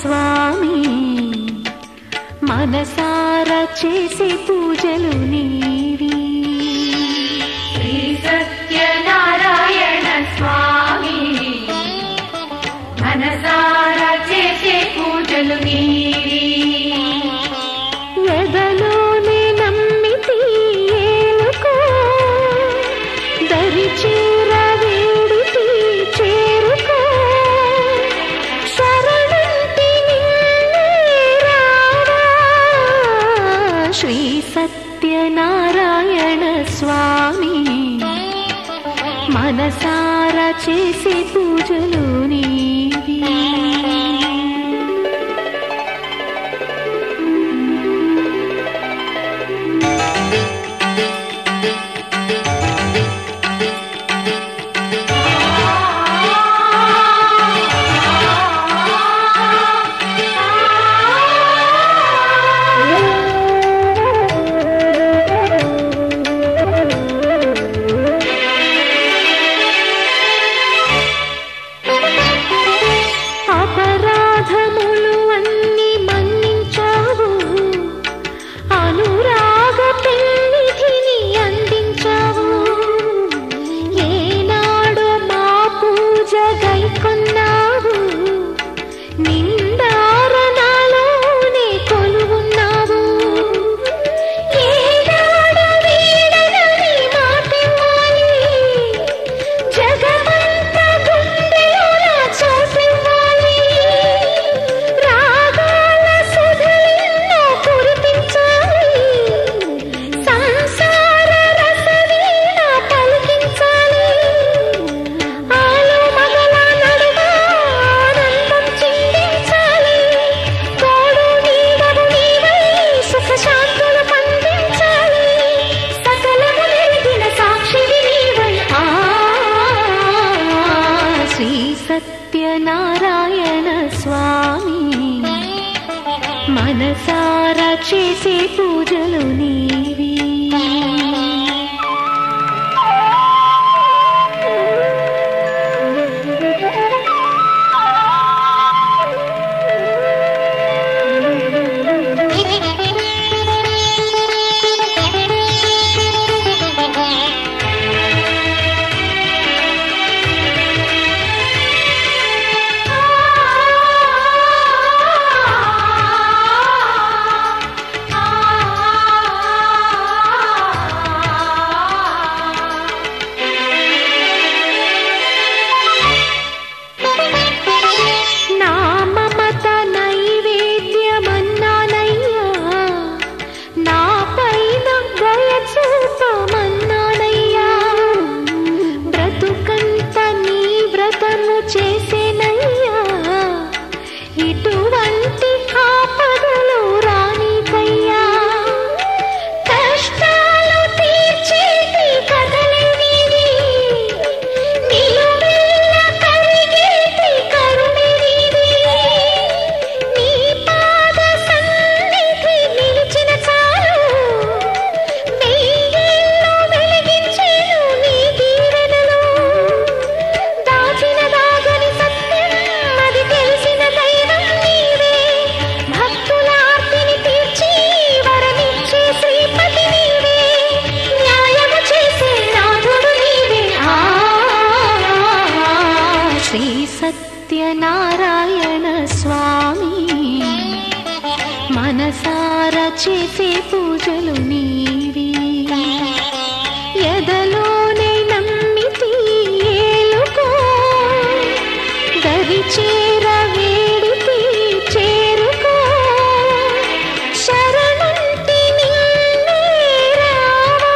స్వామి మనసారా చేసే పూజలు నీవి శ్రీ సత్యనారాయణ స్వామి మనసారా చేసే పూజలు నీవి ఎదలోనే నమ్మితి ఏలుకో దరి చేర వేడితి చేరుకో శరణంటి నిన్నే రావా శ్రీ సత్యనారాయణ స్వామి మనసారా చేసే పూజలు నీవి సత్యనారాయణ స్వామి మనసారా చేసే పూజలు నీవి సత్యనారాయణ స్వామి మనసారా చేసే పూజలు నీవి ఎదలోనే నమ్మితి ఏలుకో దరి చేర వేడితి చేరుకో శరణంటి నిన్నే రావా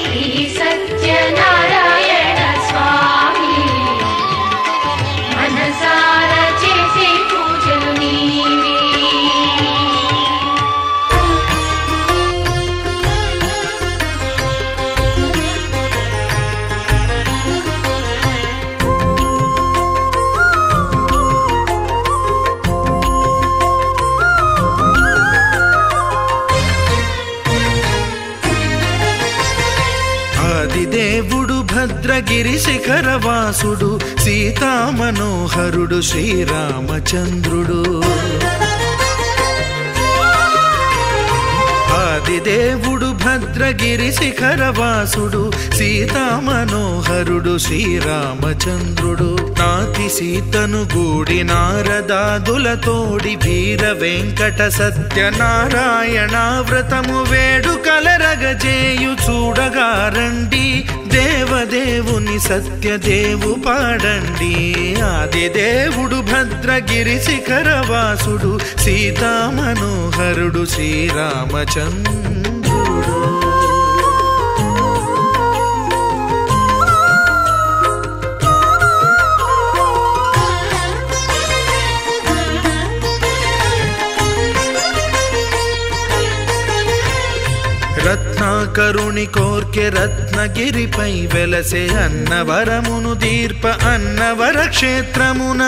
శ్రీ సత్యనారాయణ స్వామి మనసారా చేసే పూజలు నీవి ఆదిదేవుడు భద్రగిరి శిఖరవాసుడు సీతామనోహరుడు శ్రీరామచంద్రుడు. ఆదిదేవుడు భద్రగిరి శిఖరవాసుడు సీతామనోహరుడు శ్రీరామచంద్రుడు. నాతి సీతను గూడి నారదాదులతోడి వీర వెంకట సత్యనారాయణ వ్రతము వేడుకలరగజేయు చూడగారండి. దేవదేవుని సత్యదేవు పాడండి. ఆదిదేవుడు భద్రగిరి శిఖరవాసుడు సీతామనోహరుడు శ్రీరామచంద్రుడు. రత్నాకరుని కోర్కె రత్నగిరిపై వెలసే అన్నవరమును దీర్ప అన్నవర క్షేత్రమున.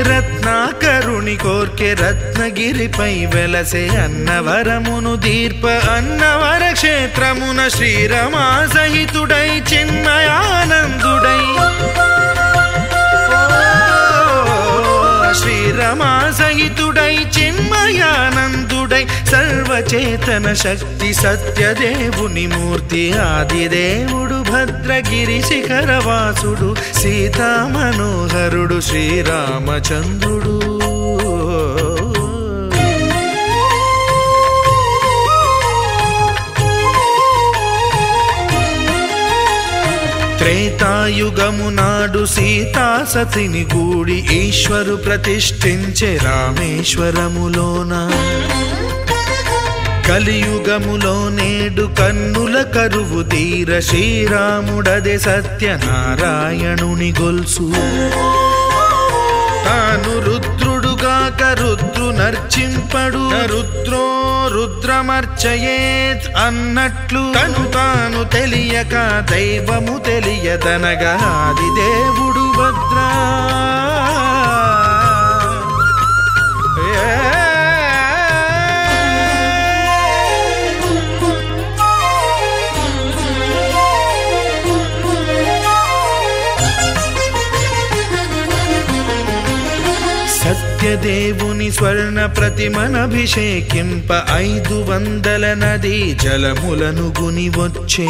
రత్నాకరుని కోర్కె రత్నగిరిపై వెలసే అన్నవరమును దీర్ప అన్నవర క్షేత్రమున. శ్రీరమా సహితుడై చిన్మయానందుడై శ్రీరమా సహితుడై చిన్మయానందుడై సర్వచేతన శక్తి సత్యదేవుని మూర్తి. ఆదిదేవుడు భద్రగిరి శిఖరవాసుడు సీతామనోహరుడు శ్రీరామచంద్రుడు. త్రేతాయుగము నాడు సీతా సతిని గూడి ఈశ్వరు ప్రతిష్ఠించే రామేశ్వరములోన. కలియుగములో నేడు కన్నుల కరువు తీర శ్రీరాముడదే సత్యనారాయణుని గొల్సు. తాను రుద్రుడుగాక రుద్రు నర్చింపడు రుద్రో రుద్రమర్చయేత్ అన్నట్లు తను తాను తెలియక దైవము తెలియదనగా ఆదిదేవుడు భద్రా. సత్యదేవుని స్వర్ణ ప్రతిమనభిషేకింప 500 నదీ జలములను గుని వచ్చే.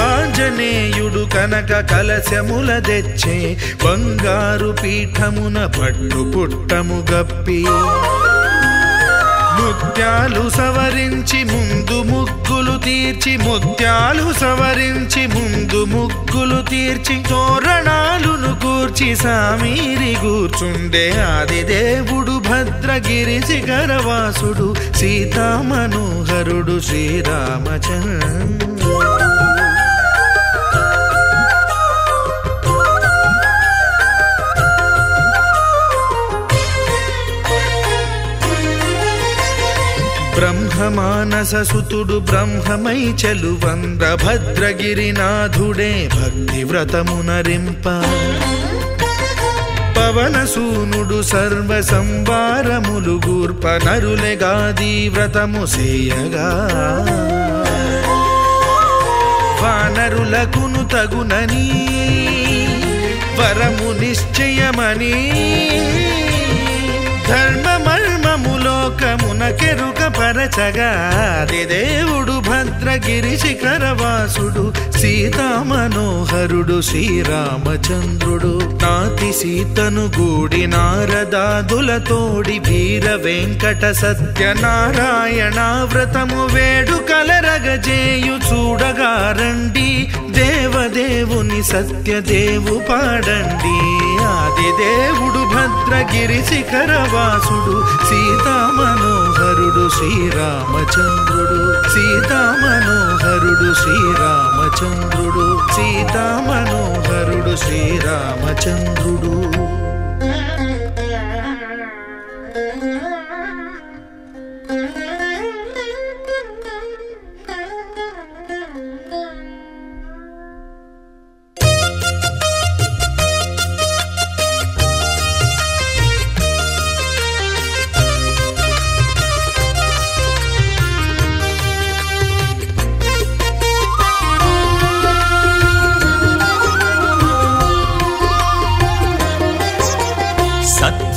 ఆంజనేయుడు కనక కలశముల తెచ్చే బంగారు పీఠమున పట్టు పుట్టము గప్పి. ముత్యాలు సవరించి ముందు ముగ్గులు తీర్చి ముత్యాలు సవరించి ముందు ముగ్గులు తీర్చి తోరణాలును కూర్చి సామీరి కూర్చుండే. ఆదిదేవుడు భద్రగిరి శిఖరవాసుడు సీతామనోహరుడు శ్రీరామచంద్రుడు. బ్రహ్మమానస సుతుడు బ్రహ్మమై చెలువంద భద్రగిరినాథుడే భక్తి వ్రతమునరింప. పవనసూనుడు సర్వ సంవారములు గూర్ప నరులెగాది వ్రతము సేయగా. వానరులకును తగునని వరము నిశ్చయమని ధర్మమర్మములోకమున కెరుక పరచగా. ఆదిదేవుడు భద్రగిరి శిఖరవాసుడు సీతామనోహరుడు శ్రీరామచంద్రుడు. నాతి సీతను గూడి నారదాదులతోడి వీర వెంకట సత్యనారాయణ వ్రతము వేడుకలరగజేయు చూడగారండి. దేవదేవుని సత్యదేవు పాడండి. ఆదిదేవుడు భద్రగిరి శిఖరవాసుడు సీతామనోహరుడు శ్రీరామచంద్రుడు. సీతామనోహరుడు శ్రీరామచంద్రుడు. సీతామనోహరుడు శ్రీరామచంద్రుడు.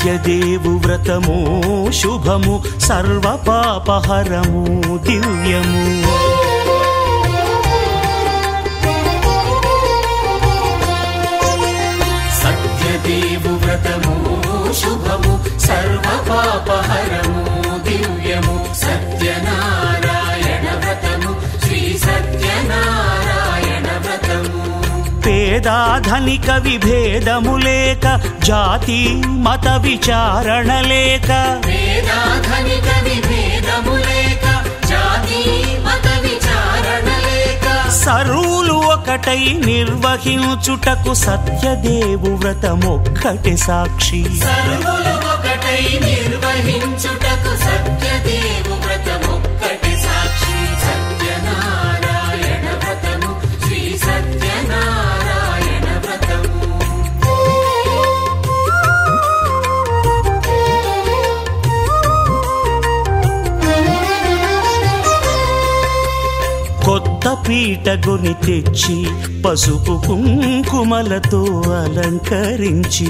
సత్యదేవు వ్రతము శుభము సర్వపాపహరము దివ్యము. సత్యదేవు వ్రతము శుభము సర్వపాపహరము దివ్యము. సత్యనారాయణ వ్రతము శ్రీ సత్యనారాయణ వ్రతము. పేదాధనిక విభేదము లేక జాతి మత విచారణ లేక వేదాధనిక విభేదము లేక జాతి మత విచారణ లేక సర్వులు ఒకటై నిర్వహించుటకు సత్యదేవు వ్రతమొక్కటి సాక్షి. సర్వులు ఒకటై నిర్వహించుటకు సత్యదేవు వ్రతమొక్కటి సాక్షి. సత్యనారాయణ వ్రతము శ్రీ సత్యనారాయణ వ్రతము. కొత్త పీటగుని తెచ్చి పసుపు కుంకుమలతో అలంకరించి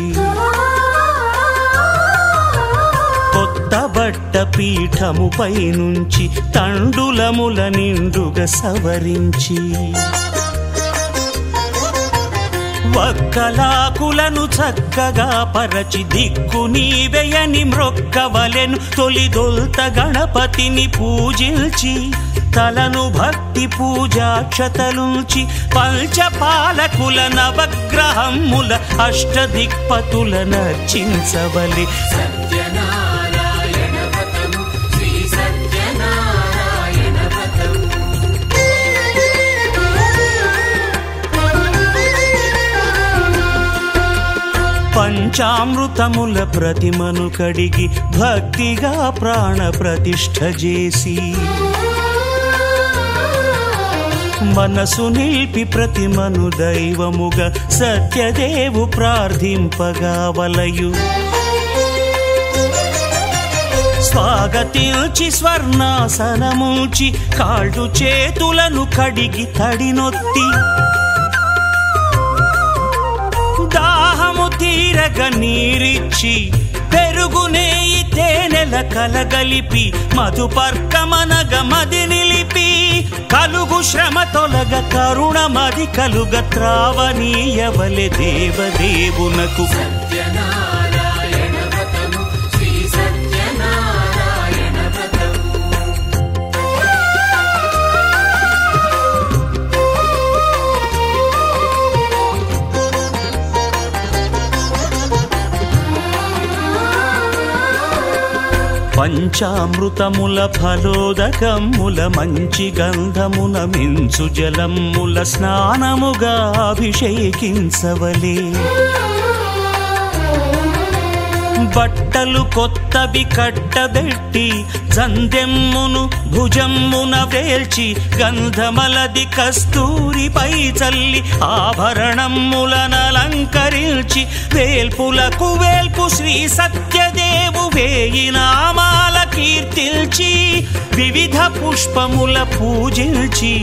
కొత్త బట్ట పీఠముపై నుంచి తండులముల నిండుగా సవరించి వక్కలాకులను చక్కగా పరచి దిక్కు నీవెయని మ్రొక్కవలెను. తొలిదొల్త గణపతిని పూజించి తలను భక్తి పూజాక్షతలుంచి పంచపాలకుల నవగ్రహముల అష్టదిక్పతుల నర్చించవలి. సత్యనారాయణ వ్రతము శ్రీ సత్యనారాయణ వ్రతము. పంచామృతముల ప్రతిమను కడిగి భక్తిగా ప్రాణ ప్రతిష్ఠ చేసి మనసు నిలిపి ప్రతిమను దైవముగా సత్యదేవు ప్రార్థింపగా వలయు. స్వాగతించి స్వర్ణాసనముంచి కాళ్ళు చేతులను కడిగి తడినొత్తి దాహము తీరగ నీరిచ్చి పెరుగు నేయి తేనెల కలగలిపి మధుపర్కమనగ మది నిలిపి కలుగు శ్రమ తొలగ కరుణ మది కలుగ త్రావనీయవలె దేవదేవునకు. సత్యనారాయణ వ్రతము శ్రీ సత్యనారాయణ వ్రతము. పంచామృతముల ఫలోదకముల మంచి గంధమున మించు జలముల స్నానముగా అభిషేకించవలే. బట్టలు కొత్తవి కట్టబెట్టి జందెమ్మును భుజమ్మున వేల్చి గంధమలది కస్తూరిపై చల్లి ఆభరణములనలంకరించి వేల్పులకు వేల్పు శ్రీ సత్యదేవు వేయి నామాల కీర్తిల్చి వివిధ పుష్పముల పూజించి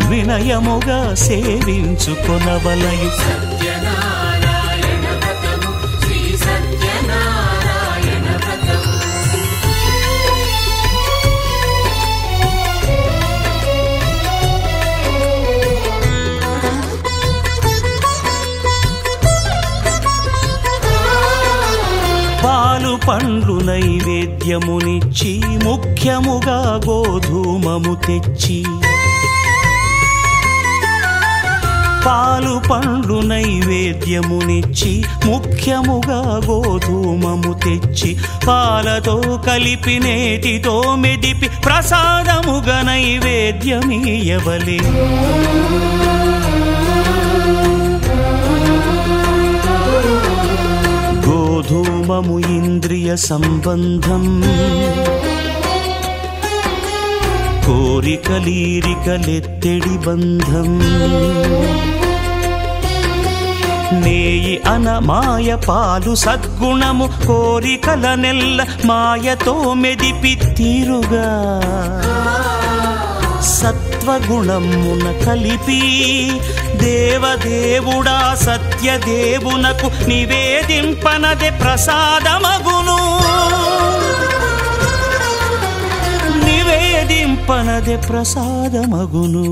వినయముగా సేవించుకొనవలయు. సత్యనారాయణ వ్రతము శ్రీ సత్యనారాయణ వ్రతము. పాలు పండ్లు నైవేద్యమునిచ్చి ముఖ్యముగా గోధూమము తెచ్చి పాలు పండ్లు నైవేద్యమునిచ్చి ముఖ్యముగా గోధూమము తెచ్చి పాలతో కలిపి నేతితో మెదిపి ప్రసాదముగా నైవేద్యమీయవలే. గోధూమము ఇంద్రియ సంబంధం కోరికలీరికలెత్తెడి బంధం. నేయి అనమాయ పాలు సద్గుణము కోరికల నెల్ల మాయతో మెదిపి తీరుగా సత్వగుణమున కలిపి దేవదేవుడా సత్యదేవునకు నివేదింపనదే ప్రసాదమగును. నివేదింపనదే ప్రసాదమగును.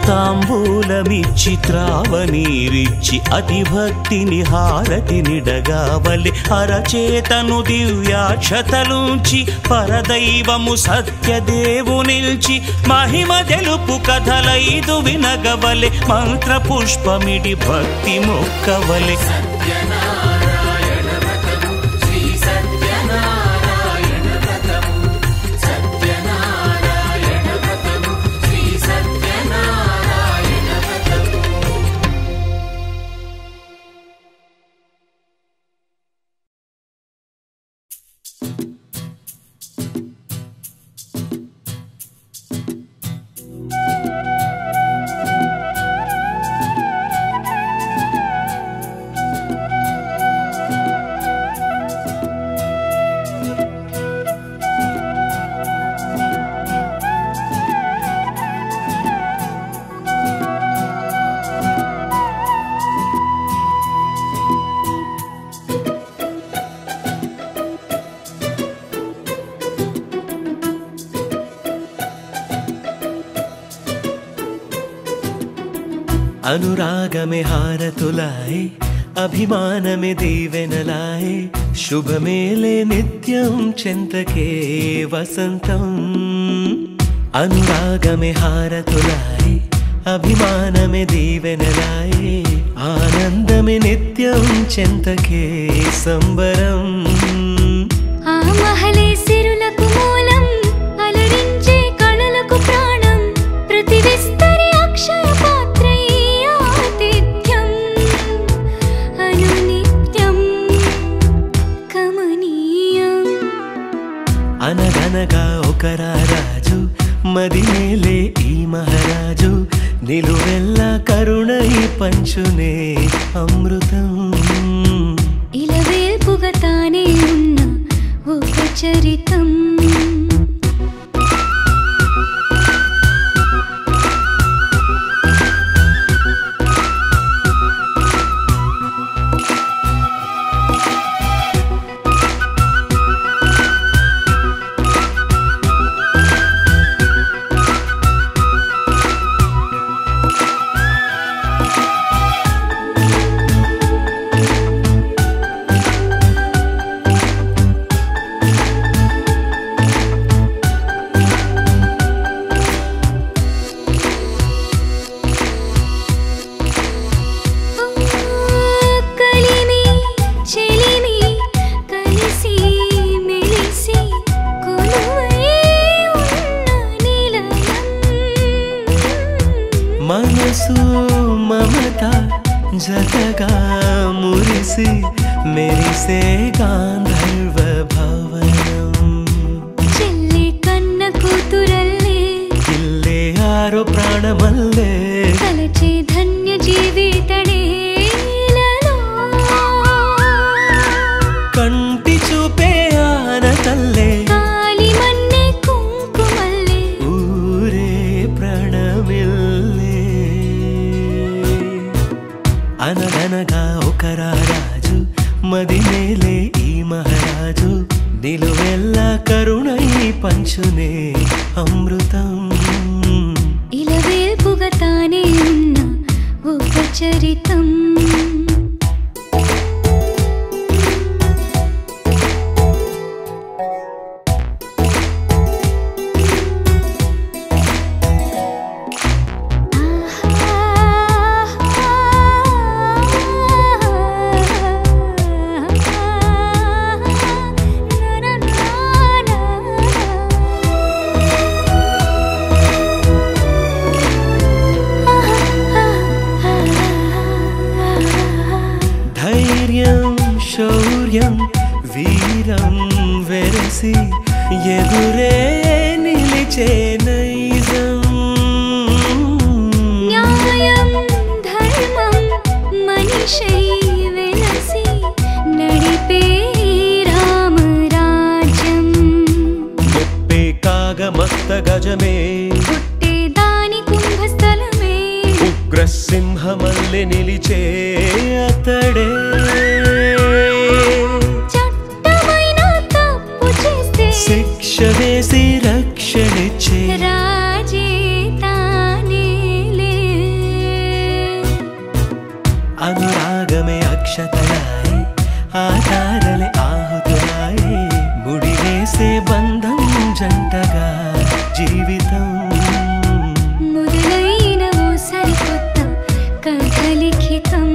తాంబూలమిచ్చి త్రావనీరిచ్చి అతిభక్తిని హారతినిడగావలి అరచేతను దివ్యాక్షతలుంచి పరదైవము సత్యదేవునిల్చి మహిమ తెలుపు కథలైదు వినగవలె మంత్రపుష్పమిడి భక్తి మొక్కవలె. సత్యనారాయణ వ్రతము శ్రీ సత్యనారాయణ వ్రతము సత్యనారాయణ వ్రతము శ్రీ సత్యనారాయణ వ్రతము. అనురాగమే హారతులాయే అభిమానమే దీవెనలాయే శుభమేలే నిత్యం చెంతకే వసంతం. అనురాగమే హారతులాయే అభిమానమే దీవెనలాయే ఆనందమే నిత్యం చెంతకే సంబరం. ఆ మహలే సిరులకు మూలం అలరించే కళలకు ప్రాణం ప్రతి విస్తరి అక్షయ పాత్రై ఆతిథ్యం అనునిత్యం కమనీయం. అనగనగా ఒక రాజు మదినేలే ఈ మహారాజు నిలువెల్లా కరుణై పంచునే అమృతం. ఇలవేల్పుగా తానే ఉన్న ఒక చరితం. కలిమి చెలిమి కలిసి మెలిసి కొలువై ఉన్న నిలయం. మనసు మమత జతగా మురిసి మెరిసే గాంధర్వ భవనం. చెల్లి కన్న కూతురల్లే ఇల్లే ఆరో ప్రాణమల్లే కలచే ధన్య జీవితడేలలో. కంటి చూపే ఆన తల్లే కాలి మన్నే కుంకుమల్లే ఊరే ప్రణమిల్లే. అనగనగా ఒక రాజు మదినేలే ఈ మహారాజు నిలువెల్లా కరుణై పంచునే అమృతం. ఇలవేల్పుగా తానే ఉన్న ఒక చరితం. ధైర్యం శౌర్యం వీరం వెరసి ఎదురే నిలిచే నైజం. న్యాయం ధర్మం మనిషై వెలసి నడిపే రామరాజ్యం. ముప్పే భూత గజమే పుట్టేదాని కుంభస్థలమే ఉగ్రసింహమల్లె నిలిచే అతడే చట్టమైన తప్పు చేస్తే శిక్ష వేసి రక్షణిచ్చే రాజే తానేలే అనురాగమే అక్షతలాయి ఆధారలే ఆహుతులాయి ముడివేసే బంధం జంటగా జీవితం మొదలైన ఓ సరికొత్త కథ లిఖితం